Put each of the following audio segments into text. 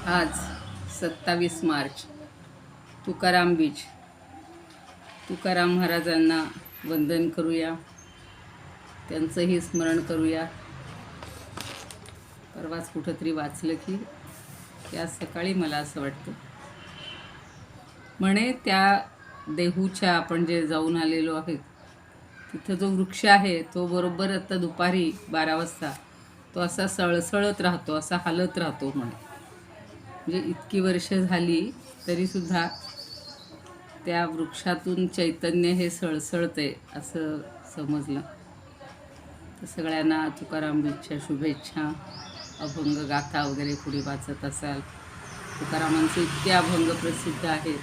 आज 27 मार्च तुकाराम बीज. तुकाराम महाराजांना वंदन करूया, त्यांचंही स्मरण करूया. परवाच कुठंतरी वाचलं की त्या सकाळी मला असं वाटतं म्हणे त्या देहूच्या आपण जे जाऊन आलेलो आहेत तिथं जो वृक्ष आहे तो बरोबर आता दुपारी 12 वाजता तो असा सळसळत राहतो, असा हालत राहतो म्हणे. म्हणजे इतकी वर्ष झाली तरीसुद्धा त्या वृक्षातून चैतन्य हे सळसळते असं समजलं. तर सगळ्यांना तुकाराम बीजच्या शुभेच्छा. अभंग गाथा वगैरे पुढे वाचत असाल, तुकारामांचे इतके अभंग प्रसिद्ध आहेत,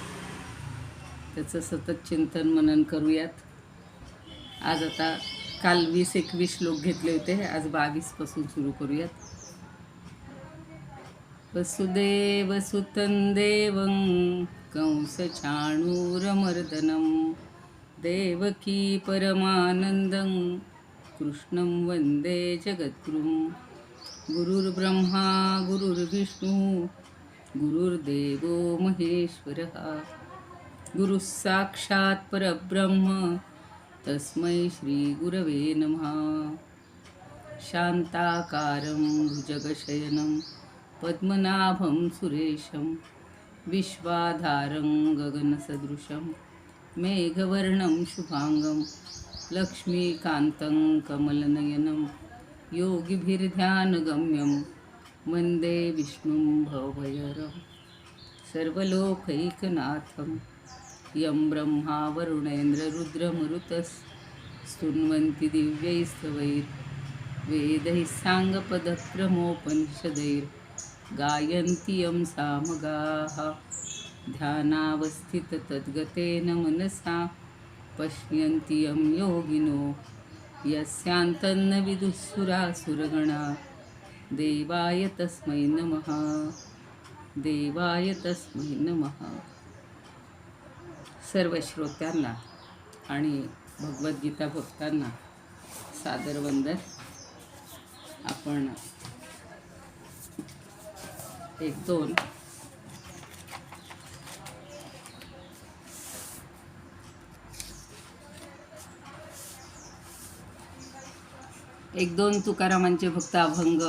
त्याचं सतत चिंतन मनन करूयात. आज आता काल 20-21 श्लोक घेतले होते, आज 22 सुरू करूयात. वसुदेवसुतं देवं कंसचाणूरमर्दनं देवकी परमानन्दं कृष्णं वन्दे जगद्गुरुं. गुरुर्ब्रह्मा गुरुर्विष्णु गुरुर्देवो महेश्वरः गुरुः साक्षात् परब्रह्म तस्मै श्रीगुरवे नमः. शान्ताकारं भुजगशयनं पद्मनाभं सुरेशं विश्वाधारं गगनसदृशं मेघवर्णं शुभांगं लक्ष्मीकान्तं कमलनयनं योगिभिर्ध्यानगम्यं वन्दे विष्णुं भवभयहरं सर्वलोकैकनाथं. यं ब्रह्मा वरुणेन्द्ररुद्रमरुतस्तुन्वन्ति दिव्यैस्तवैर्वेदैः साङ्गपदक्रमोपनिषदैर्गायन्ति यं सामगाः. ध्यानावस्थिततद्गतेन मनसा पश्यन्ति यं योगिनो यस्यान्तन्न विदुःसुरासुरगणा. देवाय तस्मै नमः, देवाय तस्मै नमः. सर्व श्रोत्यांना आणि भगवद्गीता भक्तांना सादर वंदन. आपण एक दोन तुकारामांचे भक्त अभंग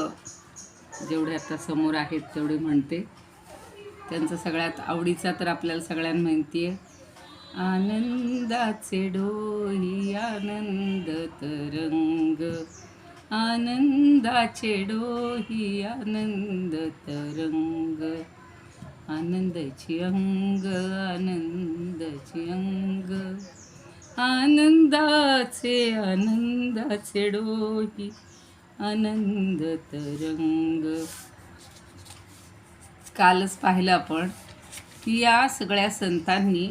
जेवढे आता समोर आहेत तेवढे म्हणते. त्यांचा सगळ्यात आवडीचा तर आपल्याला सगळ्यांना माहिती आहे, आनंदाचे डोही आनंद तरंग, आनंदाचे डोही आनंद तरंग, आनंदाची अंग आनंदाची अंग, आनंदाचे डोही आनंद तरंग. कालच पाहिलं आपण की या सगळ्या संतांनी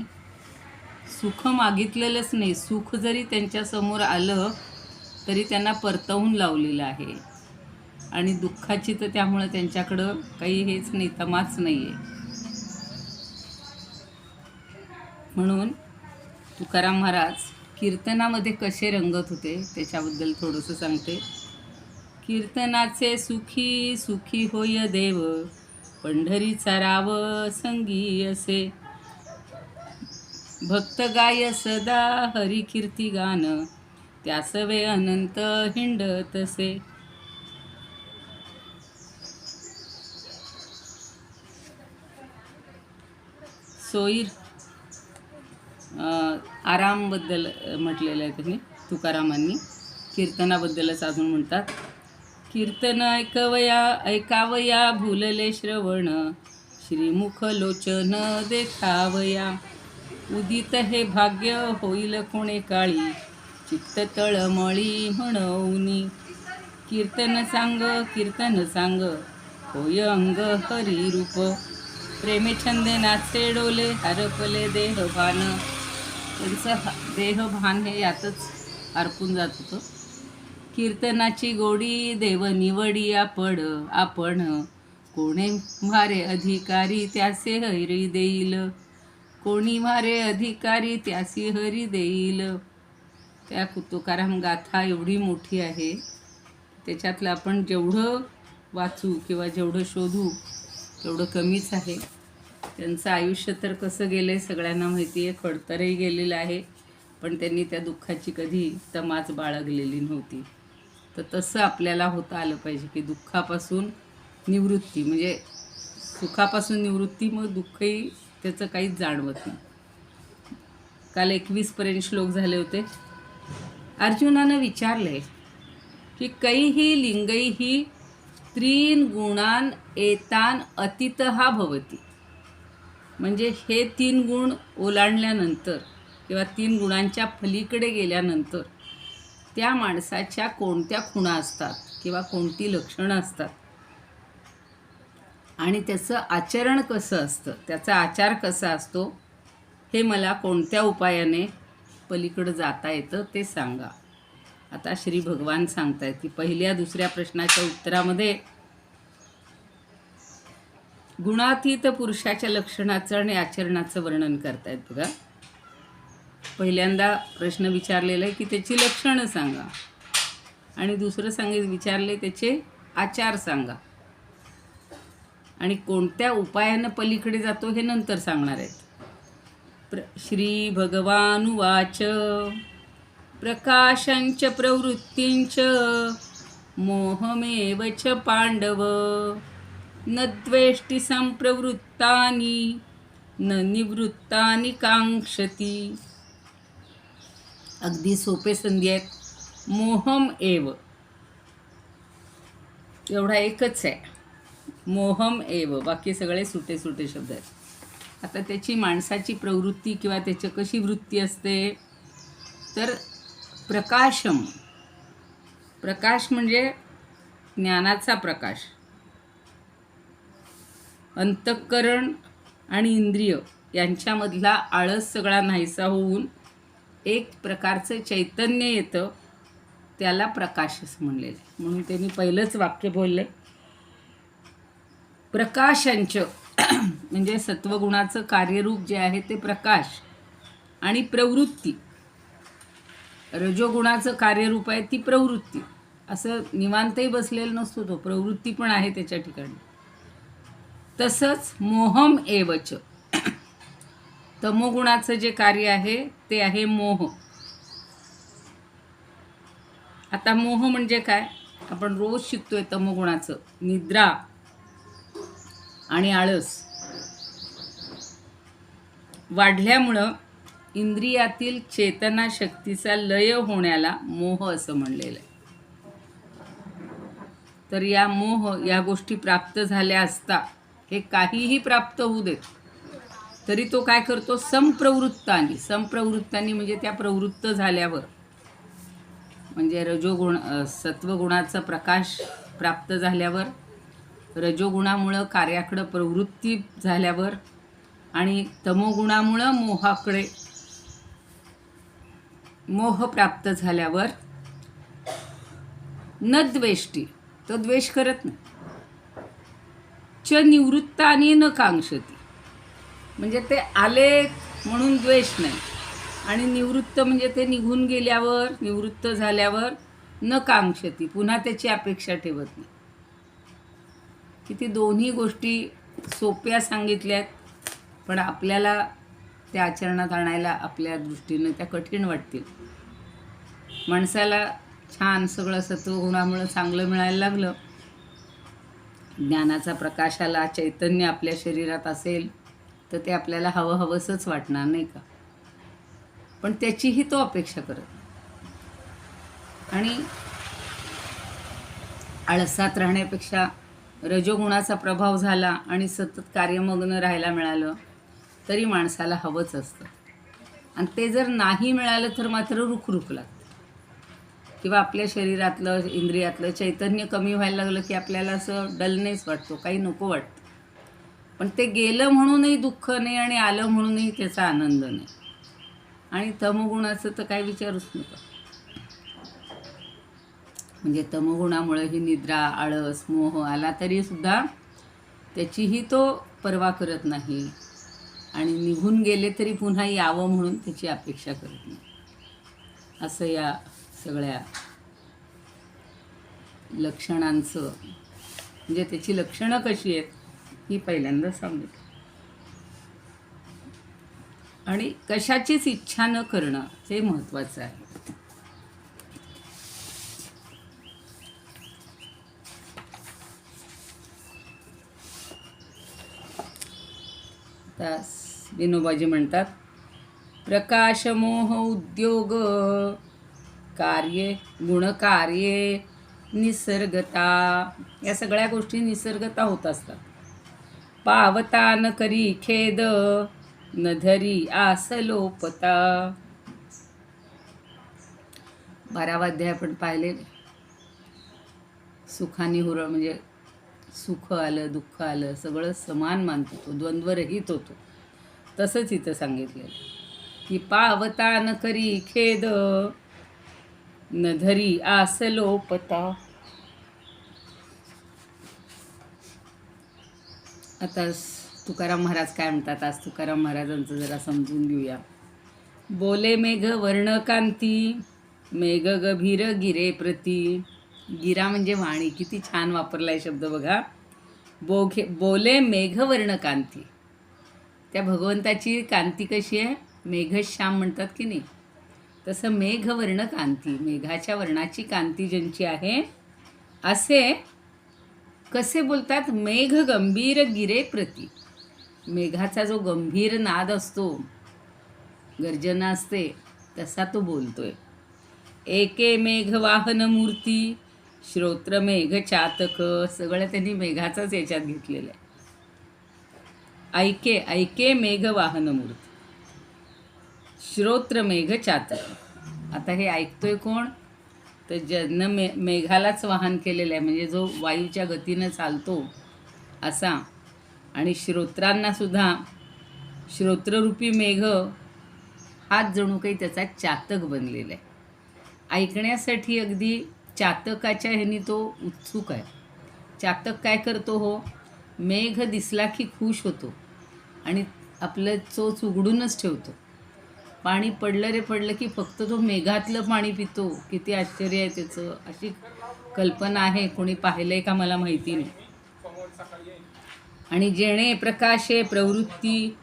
सुख मागितलेलंच नाही, सुख जरी त्यांच्या समोर आलं तरी त्यांना परतवून लावलेलं आहे, आणि दुःखाची तर त्यामुळे त्यांच्याकडं काही हेच नाही, तमाच नाही आहे. म्हणून तुकाराम महाराज कीर्तनामध्ये कसे रंगत होते त्याच्याबद्दल थोडंसं सांगते. कीर्तनाचे सुखी सुखी होय देव, पंढरीचा राव संगी असे, भक्त गाय सदा हरी कीर्ती गान, त्यासवे अनंत हिंडतसे. सोयीर आरामबद्दल म्हटलेलं आहे त्यांनी, तुकारामांनी कीर्तनाबद्दलच अजून म्हणतात. कीर्तन ऐकावया भूलले श्रवण, श्रीमुख लोचन देखावया, उदित हे भाग्य होईल कोणे काळी, चित्त तळमळी म्हणूनी. कीर्तन सांग होय अंग हरी रूप, प्रेमे छंदे नाचे डोले हरपले देहभान. त्यांचं देहभान हे यातच हरपून जात होतं. कीर्तनाची गोडी देव निवडी आपण, कोणी म्हारे अधिकारी त्यासे हरी देईल, कोणी म्हारे अधिकारी त्यासी हरी देईल. त्या तुकाराम गाथा एवढी मोठी आहे, त्याच्यातलं आपण जेवढं वाचू किंवा जेवढं शोधू तेवढं कमीच आहे. त्यांचं आयुष्य तर कसं गेलं आहे सगळ्यांना माहिती आहे, खडतरही गेलेलं आहे, पण त्यांनी त्या दुःखाची कधी तमाच बाळगलेली नव्हती. तर तसं आपल्याला होता आलं पाहिजे की दुःखापासून निवृत्ती, म्हणजे सुखापासून निवृत्ती, मग दुःखही त्याचं काहीच जाणवत नाही. काल 21 श्लोक झाले होते. अर्जुनानं विचारले की कैही लिंगैही त्रीन गुणान एतान अतितहा भवती. म्हणजे हे 3 गुण ओलांडल्यानंतर किंवा 3 गुणांच्या पलीकडे गेल्यानंतर त्या माणसाच्या कोणत्या खुणा असतात किंवा कोणती लक्षणं असतात आणि त्याचं आचरण कसं असतं, त्याचा आचार कसा असतो, हे मला कोणत्या उपायाने पलीकडं जाता येतं ते सांगा. आता श्री भगवान सांगतायत की पहिल्या दुसऱ्या प्रश्नाच्या उत्तरामध्ये गुणातीत पुरुषाच्या लक्षणाचं आणि आचरणाचं वर्णन करतायत बघा. पहिल्यांदा प्रश्न विचारलेला आहे की त्याची लक्षणं सांगा, आणि दुसरं विचारले त्याचे आचार सांगा, आणि कोणत्या उपायानं पलीकडे जातो हे नंतर सांगणार आहेत. श्री भगवानुवाच प्रकाशंच प्रवृत्तींच मोहमेव च पांडव न द्वेष्टि संप्रवृत्तानि न निवृत्तानि कांक्षती. अगदी सोपे संधी आहेत. मोहम एव एवढा एकच आहे, मोहम एव, बाकी सगळे सुटे सुटे शब्द आहेत. आता त्याची माणसाची प्रवृत्ती किंवा त्याची कशी वृत्ती असते तर प्रकाशम, प्रकाश म्हणजे ज्ञानाचा प्रकाश. अंतःकरण आणि इंद्रिय यांच्यामधला आळस सगळा नाहीसा होऊन एक प्रकारचं चैतन्य येतं, त्याला प्रकाश असं म्हणलेलं आहे. म्हणून त्यांनी पहिलंच वाक्य बोलले प्रकाशांच, म्हणजे सत्वगुणाचं कार्यरूप जे आहे ते प्रकाश, आणि प्रवृत्ती रजोगुणाचं कार्यरूप आहे ती प्रवृत्ती. असं निवांतही बसलेलं नसतो तो, प्रवृत्ती पण आहे त्याच्या ठिकाणी. तसंच मोहम एवच, तमोगुणाचं जे कार्य आहे ते आहे मोह. आता मोह म्हणजे काय, आपण रोज शिकतोय तमोगुणाचं. निद्रा आणि आळस वाढल्यामुळं इंद्रियातील चेतना शक्तीचा लय होण्याला मोह असं म्हणलेलं आहे. तर या मोह या गोष्टी प्राप्त झाल्या असता, हे काहीही प्राप्त होऊ देत तरी तो काय करतो, संप्रवृत्तानी. संप्रवृत्तानी म्हणजे त्या प्रवृत्त झाल्यावर, म्हणजे रजोगुण सत्वगुणाचा प्रकाश प्राप्त झाल्यावर, रजोगुणामुळं कार्याकडं प्रवृत्ती झाल्यावर, आणि तमोगुणामुळं मोहाकडे मोह प्राप्त झाल्यावर न द्वेष्टी, तो द्वेष करत नाही. च निवृत्तानी न कांक्षती, म्हणजे ते आले म्हणून द्वेष नाही, आणि निवृत्त म्हणजे ते निघून गेल्यावर, निवृत्त झाल्यावर न कांक्षती, पुन्हा त्याची अपेक्षा ठेवत नाही. किती दोन्ही गोष्टी सोप्या सांगितल्यात, पण आपल्याला त्या आचरणात आणायला आपल्या दृष्टीनं त्या कठीण वाटतील. माणसाला छान सगळं सत्वगुणामुळं चांगलं मिळायला लागलं, ज्ञानाचा प्रकाश आला, चैतन्य आपल्या शरीरात असेल तर ते आपल्याला हवंसंच वाटणार नाही का, पण त्याचीही तो अपेक्षा करत नाही. आणि आळसात राहण्यापेक्षा रजोगुणाचा प्रभाव झाला आणि सतत कार्यमग्न राहायला मिळालं तरी माणसाला हवंच असतं. आणि ते जर नाही मिळालं तर मात्र रुखरुख लागतं, किंवा आपल्या शरीरातलं इंद्रियातलं चैतन्य कमी व्हायला लागलं की आपल्याला असं डलनेस वाटतो, काही नको वाटतं. पण ते गेलं म्हणूनही दुःख नाही आणि आलं म्हणूनही त्याचा आनंद नाही. आणि तमोगुणाचं तर काय विचारूच नका. म्हणजे तमोगुणामुळे ही निद्रा, आळस, मोह आला तरी सुद्धा त्याचीही तो पर्वा करत नाही, आणि निघून गेले तरी पुन्हा यावं म्हणून त्याची अपेक्षा करत नाही. असं या सगळ्या लक्षणांचं, म्हणजे त्याची लक्षणं कशी आहेत ही पहिल्यांदा सांगितलं. आणि कशाचीच इच्छा न करणं हे महत्त्वाचं आहे. आता विनोबाजी म्हणतात, प्रकाशमोह उद्योग कार्ये गुणकार्ये निसर्गता, या सगळ्या गोष्टी निसर्गता होत असतात. पावता न करी खेद न धरी आस लोपता. 12वा अध्याय आपण पाहिले. सुखाने हुरळ म्हणजे सुख आलं दुःख आलं सगळं समान मानतो तो, द्वंद्वरहित होतो. तसंच इथं सांगितलेलं की पावता न करी खेद न धरी आस लोपता. आता तुकाराम महाराज काय म्हणतात, आज तुकाराम महाराजांचं जरा समजून घेऊया. बोले मेघ वर्णकांती मेघ गभीर गिरे प्रती. गिरा म्हणजे वाणी, किती छान वापरलाय शब्द बघा. बोले मेघवर्ण कांती. त्या भगवंताची कांती कशी आहे, मेघश्याम म्हणतात की नाही, तसं मेघवर्ण कांती, मेघाच्या वर्णाची कांती ज्यांची आहे, असे कसे बोलतात, मेघ गंभीर गिरे प्रती. मेघाचा जो गंभीर नाद असतो, गर्जना असते, तसा तो बोलतोय. एके मेघ वाहन मूर्ती श्रोत्र मेघ चातक. सगळं त्यांनी मेघाचाच याच्यात घेतलेलं आहे. ऐके ऐके मेघ वाहन मूर्ती श्रोत्र मेघ चातक. आता हे ऐकतोय कोण, तर ज्यानं मेघालाच वाहन केलेलं आहे, म्हणजे जो वायूच्या गतीनं चालतो असा. आणि श्रोत्रांनासुद्धा श्रोत्ररूपी मेघ हाच जणू काही त्याचा चातक बनलेला आहे. ऐकण्यासाठी अगदी चातकाच्या ह्यानी तो उत्सुक आहे. चातक काय करतो हो, मेघ दिसला की खुश होतो आणि आपलं चोच उघडूनच ठेवतो. पाणी पडलं रे पडलं की फक्त तो मेघातलं पाणी पितो. किती आश्चर्य आहे त्याचं. अशी कल्पना आहे, कोणी पाहिलं आहे का मला माहिती नाही. आणि जेणे प्रकाशे प्रवृत्ती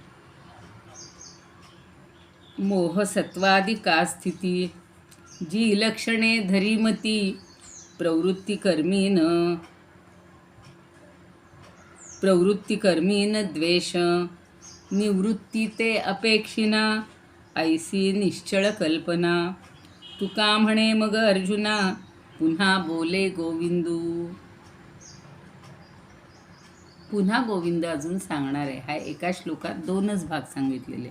मोह सत्वादिका स्थिती. जी लक्षणे धरीमती प्रवृत्ती कर्मीन द्वेष. निवृत्ती ते अपेक्षिना ऐसी निश्चळ कल्पना. तुका म्हणे मग अर्जुना पुन्हा बोले गोविंदू. पुन्हा गोविंद अजून सांगणार आहे. हा एका श्लोकात 2च भाग सांगितलेले,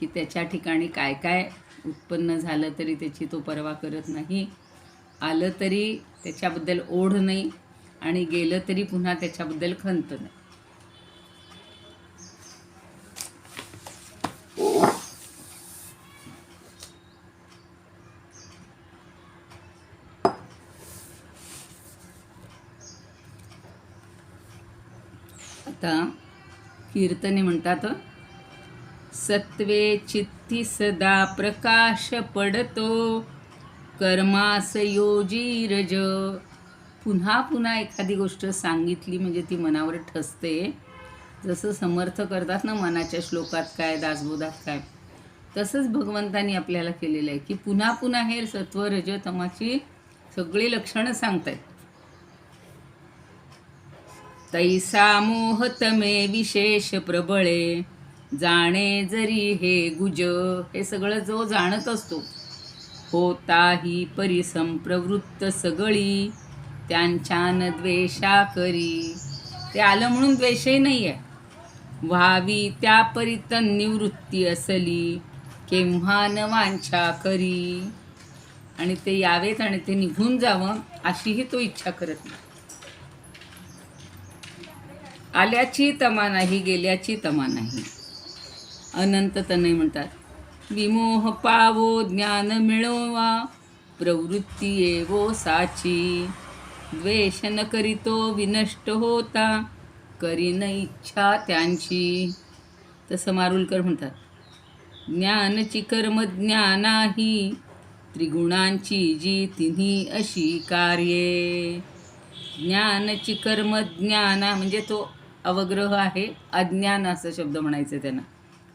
की त्याच्या ठिकाणी काय काय उत्पन्न झालं तरी त्याची तो पर्वा करत नाही, आलं तरी त्याच्याबद्दल ओढ नाही, आणि गेलं तरी पुन्हा त्याच्याबद्दल खंत नाही. आता कीर्तने म्हणतात, सत्वे चित्ती सदा प्रकाश पडतो कर्मास योजी रज. पुन्हा पुन्हा एखादी गोष्ट सांगितली म्हणजे ती मनावर ठसते. जसं समर्थ करतात ना मनाच्या श्लोकात काय दासबोधात काय, तसंच भगवंतानी आपल्याला केलेलं आहे, की पुन्हा पुन्हा हे सत्व रज तमाची सगळी लक्षणं सांगतायत. तैसा मोहतमे विशेष प्रबळे जाणे जरी हे गुज. हे सगळं जो जाणत असतो, होताही परिसंप्रवृत्त सगळी त्यांच्यान द्वेषा करी. ते आलं म्हणून द्वेषही नाही आहे. व्हावी त्या परितन निवृत्ती असली केव्हा न वांछा करी. आणि ते यावेत आणि ते निघून जावं अशीही तो इच्छा करत नाही. आल्याची तमा नाही गेल्याची तमा नाही. अनंत तनय म्हणतात, विमोह पावो ज्ञान मिळवा प्रवृत्ती येवो साची. द्वेष न करीतो विनष्ट होता करीन इच्छा त्यांची. तसं मारुलकर म्हणतात, ज्ञानची कर्म ज्ञानाही त्रिगुणांची जी तिन्ही अशी कार्ये. ज्ञानची कर्म ज्ञाना म्हणजे तो अवग्रह आहे, अज्ञान असं शब्द म्हणायचं त्यांना.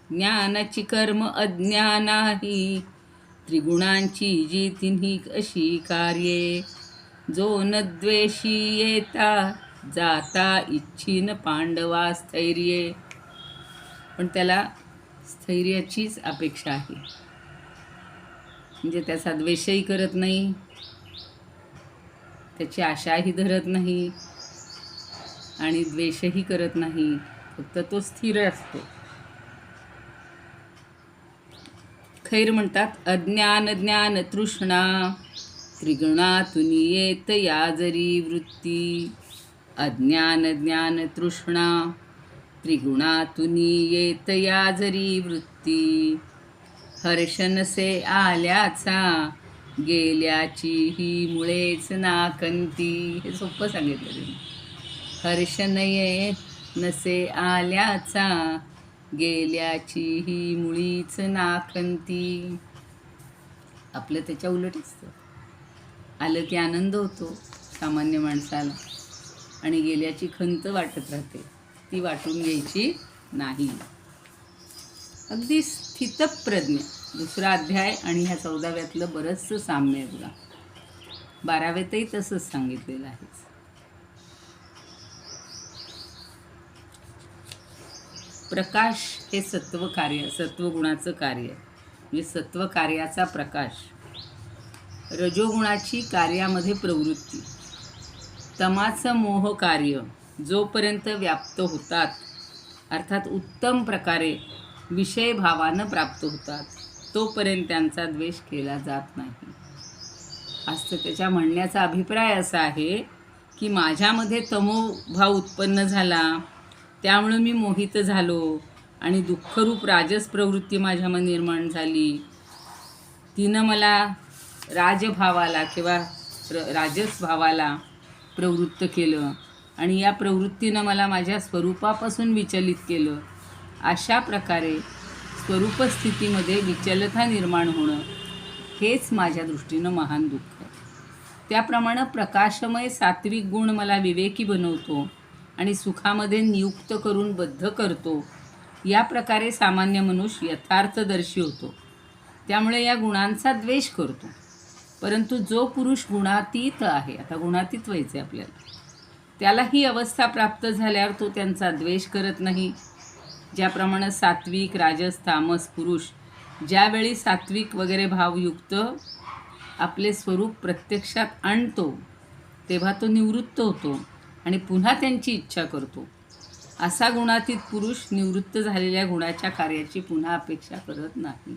ज्ञानाची कर्म अज्ञानाही, त्रिगुणांची जी तिन्ही अशी कार्ये, जो न द्वेषी येता जाता इच्छीन पांडवा स्थैर्ये. पण त्याला स्थैर्याचीच अपेक्षा आहे. म्हणजे त्याचा द्वेषही करत नाही, त्याची आशाही धरत नाही आणि द्वेषही करत नाही, फक्त तो स्थिर असतो. खैर म्हणतात, अज्ञान ज्ञान तृष्णा, त्रिगुणातून येत या जरी वृत्ती. अज्ञान ज्ञान तृष्णा, त्रिगुणातून येत या जरी वृत्ती. हर्षनसे आल्याचा, गेल्याची ही मुळेच नाकंती. हे सोपं सांगितलं त्यांनी. हर्षनये नसे आल्याचा, गेल्याची ही मुळीच नाकंती. आपलं त्याच्या उलट असतं. आलं की आनंद होतो सामान्य माणसाला, आणि गेल्याची खंत वाटत राहते, ती वाटून घ्यायची नाही. अगदी स्थितप्रज्ञ. दुसरा अध्याय आणि ह्या 14व्यातलं बरंचसं साम्य आहे बघा. 12व्यातही तसंच सांगितलेलं आहे. प्रकाश हे सत्व कार्य, सत्वगुणाचं कार्य, म्हणजे सत्व कार्याचा प्रकाश. रजोगुणाची कार्यामध्ये प्रवृत्ती. तमाचं मोह कार्य जोपर्यंत व्याप्त होतात, अर्थात उत्तम प्रकारे विषयभावानं प्राप्त होतात, तोपर्यंत त्यांचा द्वेष केला जात नाही. असं त्याच्या म्हणण्याचा अभिप्राय असा आहे की माझ्यामध्ये तमोभाव उत्पन्न झाला, त्यामुळे मी मोहित झालो आणि दुःखरूप राजस प्रवृत्ती माझ्यामध्ये निर्माण झाली. तिनं मला राजभावाला किंवा राजस भावाला प्रवृत्त केलं आणि या प्रवृत्तीनं मला माझ्या स्वरूपापासून विचलित केलं. अशा प्रकारे स्वरूपस्थितीमध्ये विचलता निर्माण होणं हेच माझ्या दृष्टीनं महान दुःख आहे. त्याप्रमाणे प्रकाशमय सात्विक गुण मला विवेकी बनवतो आणि सुखामध्ये नियुक्त करून बद्ध करतो. या प्रकारे सामान्य मनुष्य यथार्थदर्शी होतो, त्यामुळे या गुणांचा द्वेष करतो. परंतु जो पुरुष गुणातीत आहे, आता गुणातीत व्हायचे आपल्याला, त्याला ही अवस्था प्राप्त झाल्यावर तो त्यांचा द्वेष करत नाही. ज्याप्रमाणे सात्विक राजस तामस पुरुष ज्यावेळी सात्विक वगैरे भावयुक्त आपले स्वरूप प्रत्यक्षात आणतो, तेव्हा तो निवृत्त होतो आणि पुन्हा त्यांची इच्छा करतो. असा गुणातीत पुरुष निवृत्त झालेल्या गुणाच्या कार्याची पुन्हा अपेक्षा करत नाही.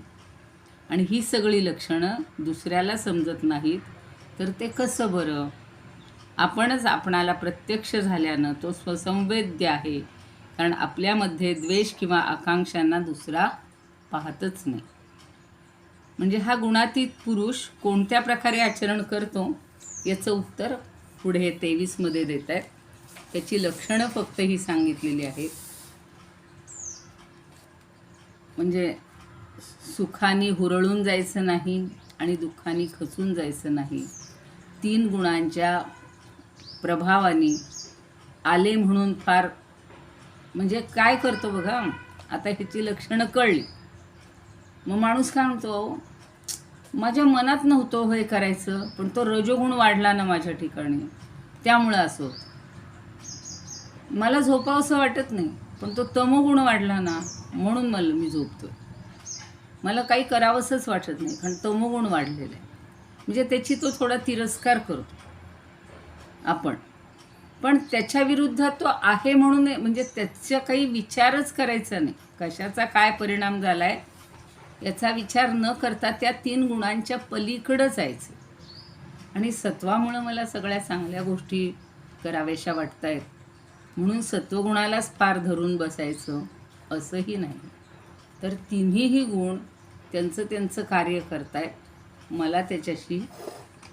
आणि ही सगळी लक्षणं दुसऱ्याला समजत नाहीत, तर ते कसं बरं? आपणच आपणाला प्रत्यक्ष झाल्यानं तो स्वसंवेद्य आहे, कारण आपल्यामध्ये द्वेष किंवा आकांक्षांना दुसरा पाहतच नाही. म्हणजे हा गुणातीत पुरुष कोणत्या प्रकारे आचरण करतो याचं उत्तर पुढे 23मध्ये देत आहेत. त्याची लक्षणं फक्त ही सांगितलेली आहेत. म्हणजे सुखाने हुरळून जायचं नाही आणि दुःखाने खचून जायचं नाही. 3 गुणांच्या प्रभावाने आले म्हणून फार, म्हणजे काय करतो बघा, आता ह्याची लक्षणं कळली, मग माणूस काय म्हणतो, माझ्या मनात नव्हतं हे करायचं, पण तो रजोगुण वाढला ना माझ्या ठिकाणी, त्यामुळं असं होतं. मला झोपावंसं वाटत नाही, पण तो तमोगुण वाढला ना, म्हणून मी झोपतोय. मला काही करावंसंच वाटत नाही, कारण तमोगुण वाढलेलं आहे. म्हणजे त्याची तो थोडा तिरस्कार करतो आपण, पण त्याच्या विरुद्ध तो आहे म्हणून, म्हणजे त्याचा काही विचारच करायचा नाही. कशाचा काय परिणाम झाला आहे याचा विचार न करता त्या 3 गुणांच्या पलीकडं जायचं. आणि सत्वामुळं मला सगळ्या चांगल्या गोष्टी कराव्याशा वाटत आहेत म्हणून सत्वगुणालाच फार धरून बसायचं असंही नाही. तर तिन्हीही गुण त्यांचं कार्य करतायत, मला त्याच्याशी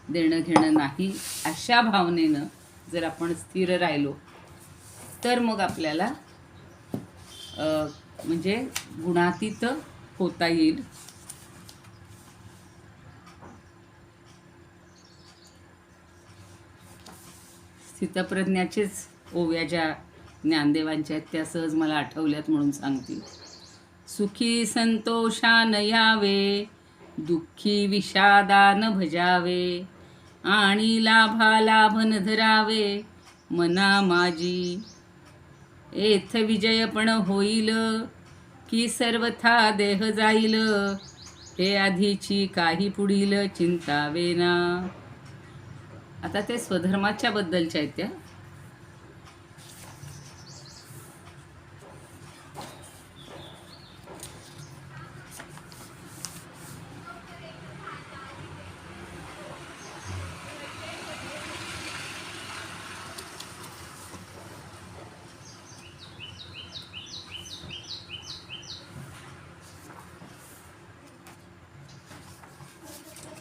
देणं घेणं नाही. अशा भावनेनं जर आपण स्थिर राहिलो तर मग आपल्याला म्हणजे गुणातीत होता येईल. स्थितप्रज्ञाचेच ओव्या ज्या ज्ञानदेवांच्या आहेत, त्या सहज मला आठवल्यात म्हणून सांगते. सुखी संतोषान यावे, दुःखी विषादान भजावे, आणि लाभा लाभन धरावे मना माझी. एथ विजय पण होईल, की सर्वथा देह जाईल, हे आधीची काही पुढील चिंता वेना. आता ते स्वधर्माच्या बद्दलच्या आहेत त्या.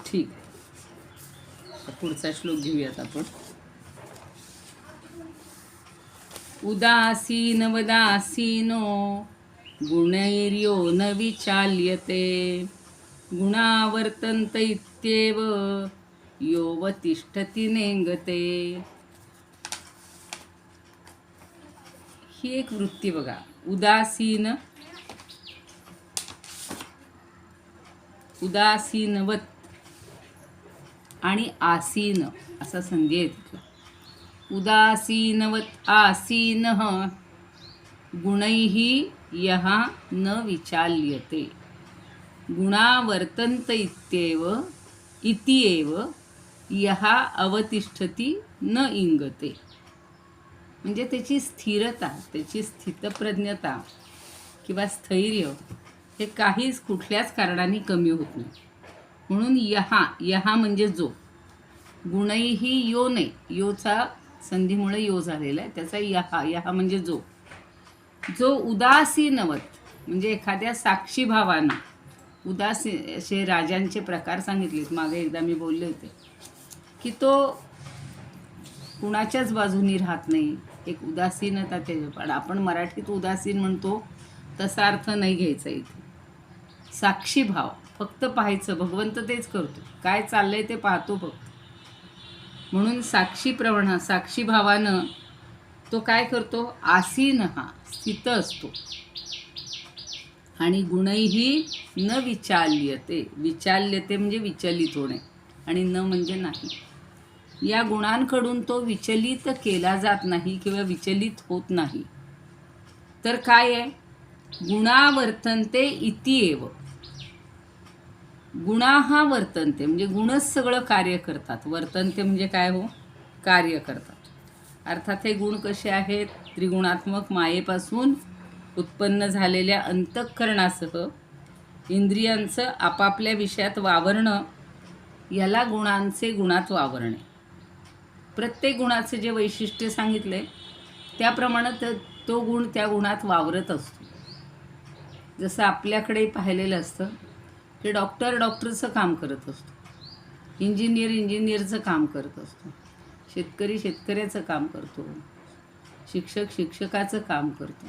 ठीक आहे, पुढचा श्लोक घेऊयात आपण. उदासीन वदासीनो गुणैर्यो न विचाल्यते, गुणावर्तन्त इत्येव यो तिष्ठति नेंगते. ही एक वृत्ती बघा. उदासीनवत आणि आसीन असा संधी आहे तिथला. उदासीनवत आसीनः गुणैः यः न विचाल्यते, गुणावर्तन्त इत्येव यः अवतिष्ठति न इंगते. म्हणजे त्याची स्थिरता, त्याची स्थितप्रज्ञता किंवा स्थैर्य हे काहीच कुठल्याच कारणाने कमी होत नाही. म्हणून यहा म्हणजे जो, गुणैही यो नाही, योचा संधीमुळे यो झालेला आहे, त्याचा यहा म्हणजे जो उदासीनवत म्हणजे एखाद्या साक्षी भावानं. उदासीन असे राजांचे प्रकार सांगितलेत मागे एकदा मी बोलले होते, की तो कुणाच्याच बाजूनी राहत नाही, एक उदासीनता. ते पण आपण मराठीत उदासीन म्हणतो तसा अर्थ नाही घ्यायचा इथे. साक्षी भाव, फक्त पाहायचं, भगवंत तेच करतो, काय चाललंय ते पाहतो फक्त. म्हणून साक्षी भावानं तो काय करतो, आसीन हा स्थित असतो. आणि गुणैही न विचाल्यते, विचाल्यते म्हणजे विचलित होणे, आणि न म्हणजे नाही. या गुणांकडून तो विचलित केला जात नाही किंवा विचलित होत नाही. तर काय आहे, गुणावर्तन्ते इत्येव. गुणाहा वर्तन्ते म्हणजे गुणच सगळं कार्य करतात. वर्तन्ते म्हणजे काय हो, कार्य करतात. अर्थात हे गुण कसे आहेत, त्रिगुणात्मक मायेपासून उत्पन्न झालेल्या अंतःकरणासह इंद्रियांचं आपापल्या विषयात वावरणं, याला गुणांचे गुणात वावरणे. प्रत्येक गुणाचे जे वैशिष्ट्य सांगितले त्याप्रमाणे तो गुण त्या गुणात वावरत असतो. जसं आपल्याकडे पाहिलेलं असतं की डॉक्टरचं काम करत असतो, इंजिनियरचं काम करत असतो, शेतकऱ्याचं काम करतो, शिक्षकाचं काम करतो.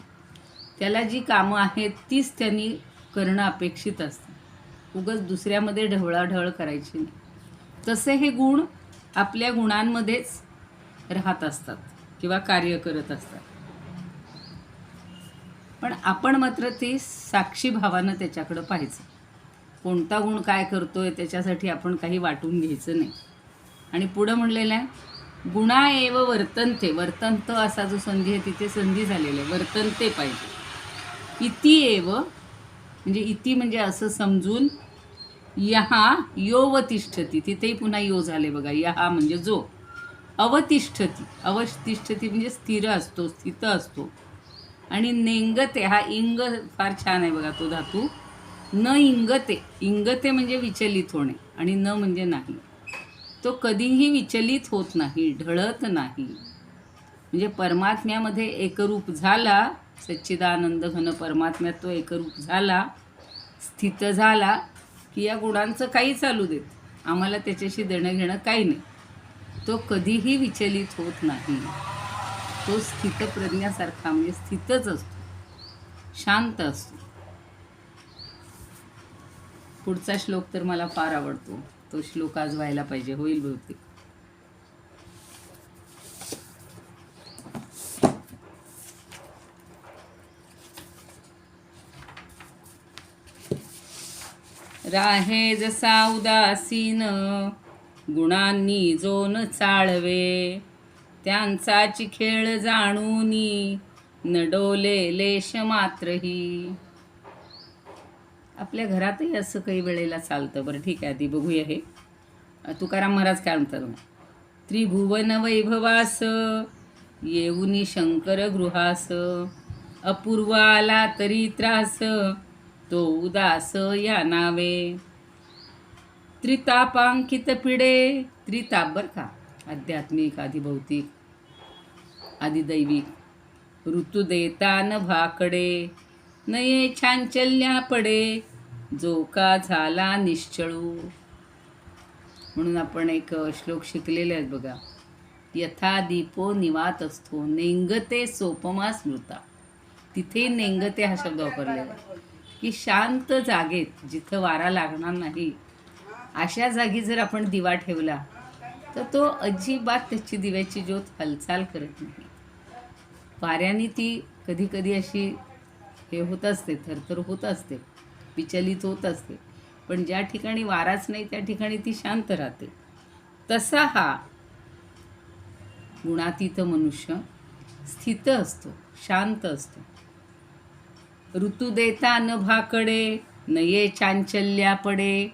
त्याला जी कामं आहेत तीच त्यांनी करणं अपेक्षित असतं, उगाच दुसऱ्यामध्ये ढवळाढवळ करायची नाही. तसे हे गुण आपल्या गुणांमध्येच राहत असतात किंवा कार्य करत असतात. पण आपण मात्र ते साक्षी भावानं त्याच्याकडं पाहायचं. कोणता गुण काय करतोय त्याच्यासाठी आपण काही वाटून घ्यायचं नाही. आणि पुढं म्हणलेलं आहे, गुणा एव वर्तन्ते, वर्तन्त असा जो संधी आहे तिथे संधी झालेला आहे, वर्तन्ते पाहिजे. इति एव म्हणजे इति म्हणजे असं समजून, यहा योवतिष्ठती, तिथेही पुन्हा यो झाले बघा. यहा म्हणजे जो, अवतिष्ठती म्हणजे स्थिर असतो, स्थित असतो. आणि नेंगते, हा इंग फार छान आहे बघा तो धातू. न इंगते म्हणजे विचलित होणे, आणि न म्हणजे नाही. तो कधीही विचलित होत नाही, ढळत नाही. म्हणजे परमात्म्यामध्ये एकरूप झाला, सच्चिदानंद घन परमात्म्यात तो एकरूप झाला, स्थित झाला की या गुणांचं काही चालू देत, आम्हाला त्याच्याशी देणं घेणं काही नाही. तो कधीही विचलित होत नाही. तो स्थितप्रज्ञासारखा म्हणजे स्थितच असतो, शांत असतो. पुढचा श्लोक तर मला फार आवडतो, तो श्लोक आज व्हायला पाहिजे, होईल बहुतेक. राहे जसा उदासीन गुणांनी जो न चाळवे त्यांचाची खेळ जाणूनी न डोले लेश मात्रही. आपल्या घरातही असं काही वेळेला चालतं. बरं ठीक आहे, आधी बघूया हे तुकाराम महाराज काय म्हणतात. त्रिभुवन वैभवास येऊनी शंकर गृहास अपूर्व आला तरी त्रास तो उदास या नावे. त्रितापांकित पिढे, त्रिताप बर का, आध्यात्मिक आधी भौतिक आधी दैविक. ऋतू देता न भाकडे नये छांचल्या पडे जो का झाला निश्चळू. म्हणून आपण एक श्लोक शिकलेले आहेत बघा. यथा दीपो निवात असतो नेंगते सोपमा स्मृता. तिथे नेंगते हा शब्द वापरलेला आहे की शांत जागेत जिथं वारा लागणार नाही अशा जागी जर आपण दिवा ठेवला तर तो अजिबात त्याची दिव्याची ज्योत हालचाल करत नाही. वाऱ्याने ती कधी कधी अशी हे होत असते, थरथर होत असते, विचलित होत असते, पण ज्या ठिकाणी वाराच नाही त्या ठिकाणी ती शांत राहते. तसा हा गुणातीत मनुष्य स्थित असतो, शांत असतो. ऋतू देता न भाकडे नये चांचल्या पडे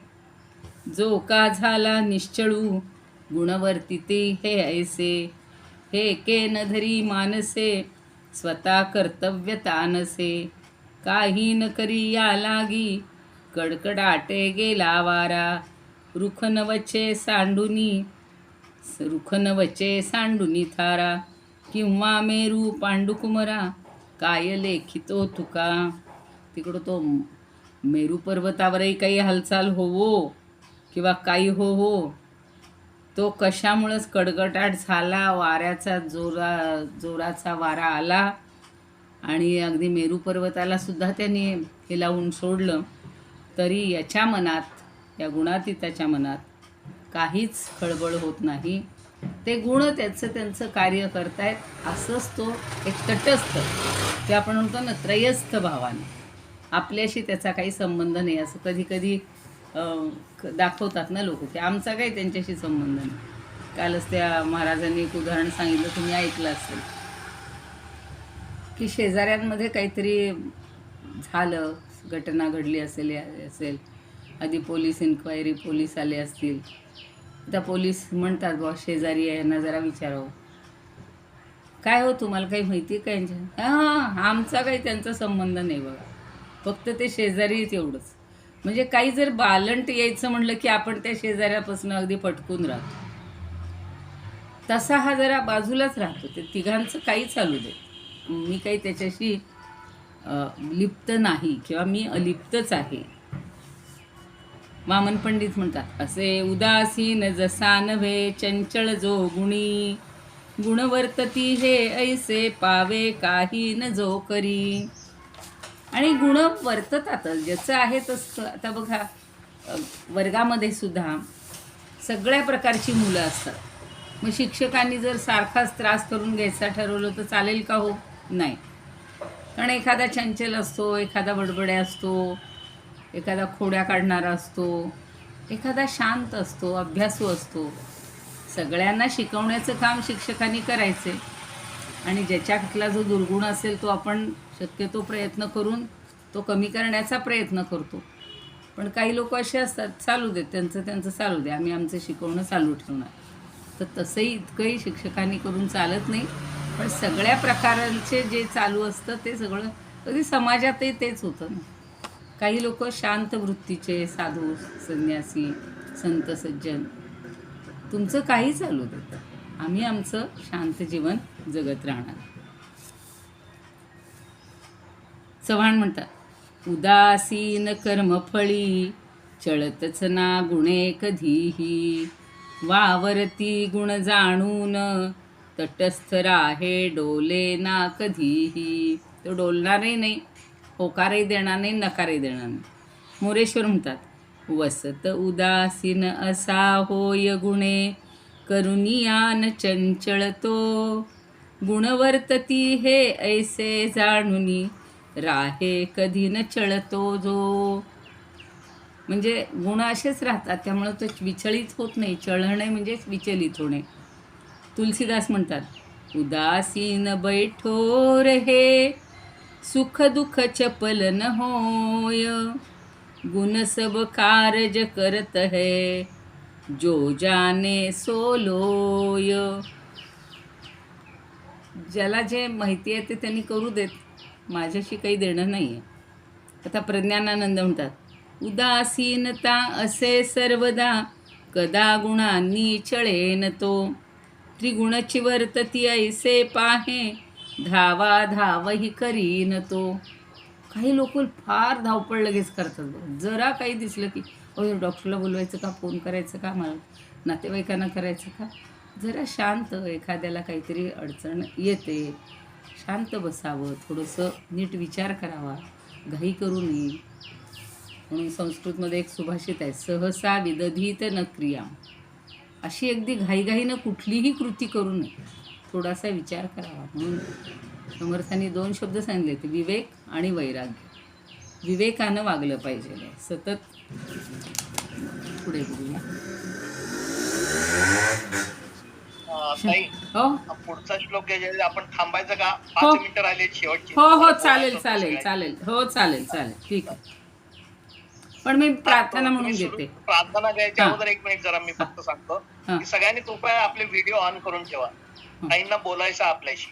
जो का झाला निश्चळू गुणवर्तिते हे ऐसे. हे के न धरी मानसे स्वतः कर्तव्य तानसे काही न करी या लागी कडकडाटे गेला वारा. रुख नवचे सांडुनी थारा किंवा मेरू पांडुकुमरा काय लेखितो तुका. तिकडं तो मेरू पर्वतावरही काही हालचाल होवो किंवा काही हो तो कशामुळेच कडकडाट झाला. वाऱ्याचा जोराचा वारा आला आणि अगदी मेरू पर्वताला सुद्धा त्याने हे लावून सोडलं तरी याच्या मनात, या गुणातीताच्या मनात काहीच खळबळ होत नाही. ते गुण त्यांचं कार्य करतायत असंच तो एक तटस्थ, ते आपण म्हणतो ना त्रयस्थ भावाने, आपल्याशी त्याचा काही संबंध नाही असं कधी कधी दाखवतात ना लोक की आमचा काही त्यांच्याशी संबंध नाही. कालच त्या महाराजांनी एक उदाहरण सांगितलं, तुम्ही ऐकलं असेल की शेजाऱ्यांमध्ये काहीतरी झालं, घटना घडली असेल आधी पोलीस इन्क्वायरी, पोलीस आले असतील. त्या पोलीस म्हणतात बुवा शेजारी आहे यांना जरा विचारावं, काय हो तुम्हाला काही माहिती आहे का यांच्या. हां, आमचा काही त्यांचा संबंध नाही बघा, फक्त ते शेजारीच एवढंच. म्हणजे काही जर बालंट यायचं म्हणलं की आपण त्या शेजाऱ्यापासून अगदी पटकून राहतो. तसा हा जरा बाजूलाच राहतो. ते तिघांचं काही चालू दे, मी काही त्याच्याशी लिप्त नाही किंवा मी अलिप्तच आहे. वामन पंडित म्हणतात, असे उदासीन जसा नव्हे चंचळ जो गुणी गुणवर्तती हे ऐसे पावे काही न जो करी. आणि गुण वर्ततातच, ज्याचं आहे तसं. आता बघा वर्गामध्ये सुद्धा सगळ्या प्रकारची मुलं असतात. मग शिक्षकांनी जर सारखाच त्रास करून घ्यायचा ठरवलं तर चालेल का हो? नाही. कारण एखादा चंचल असतो, एखादा बडबड्या असतो, एखादा खोड्या काढणारा असतो, एखादा शांत असतो, अभ्यासू असतो. सगळ्यांना शिकवण्याचं काम शिक्षकांनी करायचे आणि ज्याच्यातला जो दुर्गुण असेल तो आपण शक्यतो प्रयत्न करून तो कमी करण्याचा प्रयत्न करतो. पण काही लोक असे असतात, चालू देत त्यांचं चालू दे, आम्ही आमचं शिकवणं चालू ठेवणार. तर तसंही इतकंही शिक्षकांनी करून चालत नाही. पण सगळ्या प्रकारांचे जे चालू असतं ते सगळं कधी समाजातही तेच होतं ना. काही लोक शांत वृत्तीचे, साधू संन्यासी संत सज्जन, तुमचं काही चालू देतं, आम्ही आमचं शांत जीवन जगत राहणार. चव्हाण म्हणतात, उदासीन कर्मफळी चळतच ना गुणे कधीही वावरती गुण जाणून तटस्थ राहे डोले ना कधीही. तो डोलणारही नाही, होकारही देणार नाही, नकारही देणार नाही. मोरेश्वर म्हणतात, वसत उदासीन असा होय गुणे करुनियान चंचळतो गुणवर्तती हे ऐसे जाणुनी राहे कधी न चळतो जो. म्हणजे गुण असेच राहतात, त्यामुळे तो विचलित होत नाही. चळणे म्हणजेच विचलित होणे. तुलसीदास म्हणतात, उदासीन बैठो रहे, सुख दुख चपल न होय, गुण सब कारज करत है, जो जाने सो लोय. ज्याला जे माहिती आहे ते त्यांनी करू देत, माझ्याशी काही देणं नाही आहे. आता प्रज्ञानानंद म्हणतात, उदासीनता असे सर्वदा, कदा गुणांनी चळेन तो, त्रिगुणची वर्तती ऐसे पाहे, धावा धावही करीन तो. काही लोक फार धावपळ लगेच करतात बघ. जरा काही दिसलं की डॉक्टरला बोलवायचं का, फोन करायचं का, मला नातेवाईकांना करायचं का. जरा शांत, एखाद्याला काहीतरी अडचण येते, शांत बसावं, थोडंसं नीट विचार करावा, घाई करू नये. म्हणून संस्कृतमध्ये एक सुभाषित आहे, सहसा विदधीत न क्रिया. अशी अगदी घाईघाईनं कुठलीही कृती करू नये, थोडासा विचार करावा. म्हणून समर्थांनी 2 शब्द सांगितले ते, विवेक आणि वैराग्य. विवेकानं वागलं पाहिजे. सतत पुढे बोलूया. हो, पुढचा श्लोक आहे, आपण थांबायचं का? 5 मिनिटं राहिले शेवटची. हो चालेल चालेल चालेल. हो चालेल चालेल, ठीक आहे. पण मी प्रार्थना म्हणून घेते. प्रार्थना द्यायच्या अगोदर 1 मिनिट जरा मी फक्त सांगतो की सगळ्यांनी कृपया आपले व्हिडिओ ऑन करून ठेवा. काहींना बोलायचं आपल्याशी.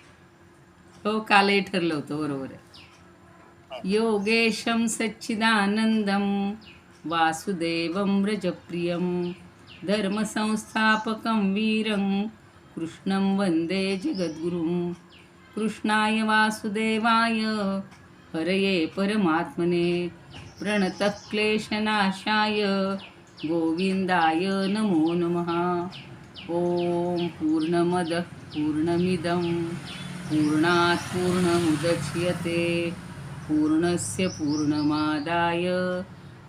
हो, कालही ठरलं होतं, बरोबर आहे. योगेशं सच्चिदानंदं वासुदेवं व्रजप्रियं धर्मसंस्थापकं वीरं कृष्णं वन्दे जगद्गुरुं. कृष्णाय वासुदेवाय हरये परमात्मने प्रणतः क्लेशनाशाय गोविंदाय नमो नमः. ओम पूर्णमदः पूर्णमिदं पूर्णात् पूर्णमुदच्यते पूर्णस्य पूर्णमादाय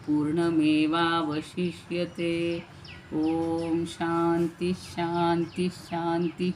पूर्णमेवावशिष्यते. ओम शांती शांती शांती.